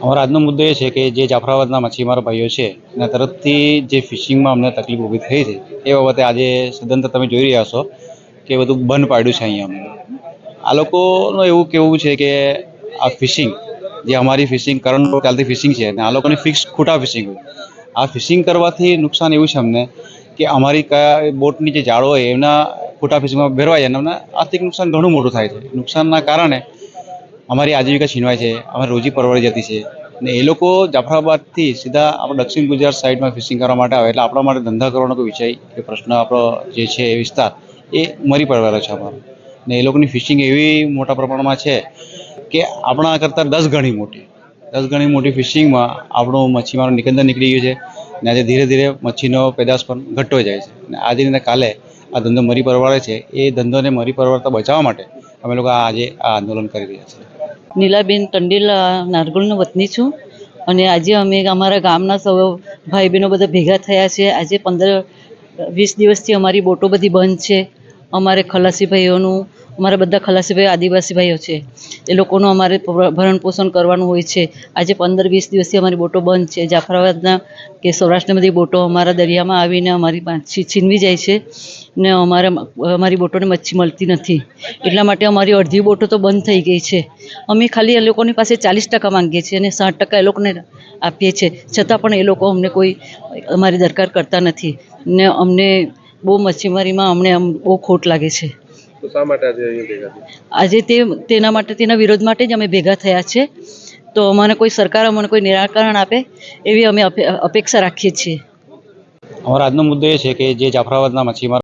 અમારો આજનો મુદ્દો એ છે કે જે જાફરાબાદના મચ્છીમારો ભાઈઓ છે એના તરફથી જે ફિશિંગમાં અમને તકલીફ ઊભી થઈ છે એ બાબતે આજે સદંતર તમે જોઈ રહ્યા છો કે બધું બંધ પાડ્યું છે અહીંયા અમને. આ લોકોનું એવું કહેવું છે કે આ ફિશિંગ જે અમારી ફિશિંગ કરંટ ચાલતી ફિશિંગ છે અને આ લોકોની ફિક્સ ખોટા ફિશિંગ હોય. આ ફિશિંગ કરવાથી નુકસાન એવું છે અમને કે અમારી બોટની જે જાળો હોય એના ખોટા ફિશિંગમાં ભેરવાય જાય અને અમને આર્થિક નુકસાન ઘણું મોટું થાય છે. નુકસાનના કારણે અમારી આજીવિકા છીનવાય છે, અમારી રોજી પરવડી જતી છે. ને એ લોકો જાફરાબાદથી સીધા આપણે દક્ષિણ ગુજરાત સાઈડમાં ફિશિંગ કરવા માટે આવે એટલે આપણા માટે ધંધા કરવાનો કોઈ વિષય કે પ્રશ્ન આપણો જે છે એ વિસ્તાર એ મરી પડવાનો છે અમારો. ને એ લોકોની ફિશિંગ એવી મોટા પ્રમાણમાં છે કે આપણા કરતાં 10 ગણી મોટી ફિશિંગમાં આપણું મચ્છીમારો નિકંદન નીકળી ગયું છે. ને આજે ધીરે ધીરે મચ્છીનો પેદાશ પણ ઘટતો જાય છે. ને આજે ને કાલે આ ધંધો મરી પરવાડે છે. એ ધંધોને મરી પરવાડતા બચાવવા માટે અમે લોકો આજે આ આંદોલન કરી રહ્યા છીએ. નીલાબેન ટંડેલ નારગોલનો વતની છું અને આજે અમે અમારા ગામના સૌ ભાઈ બહેનો બધા ભેગા થયા છે. આજે 15-20 દિવસથી અમારી બોટો બધી બંધ છે. અમારે ખલાસી ભાઈઓનું અમારા બધા ખલાસી ભાઈઓ આદિવાસી ભાઈઓ છે એ લોકોનું અમારે ભરણ પોષણ કરવાનું હોય છે. આજે 15-20 દિવસથી અમારી બોટો બંધ છે. જાફરાબાદના કે સૌરાષ્ટ્રની બધી બોટો અમારા દરિયામાં આવીને અમારી માછી છીનવી જાય છે ને અમારી બોટોને મચ્છી મળતી નથી. એટલા માટે અમારી અડધી બોટો તો બંધ થઈ ગઈ છે. અમે ખાલી એ લોકોની પાસે 40% માંગીએ છીએ અને 60% એ લોકોને આપીએ છીએ, છતાં પણ એ લોકો અમને કોઈ અમારી દરકાર કરતા નથી ને અમને બહુ મચ્છીમારીમાં અમને બહુ ખોટ લાગે છે. તો શા માટે આજે અહીંયા ભેગા થયા? આજે તેના વિરોધ માટે જ અમે ભેગા થયા છે. તો અમને કોઈ સરકાર અમને કોઈ નિરાકરણ આપે એવી અમે અપેક્ષા રાખીએ છીએ. અમારો આજનો મુદ્દો એ છે કે જે જાફરાબાદના મચ્છીમારો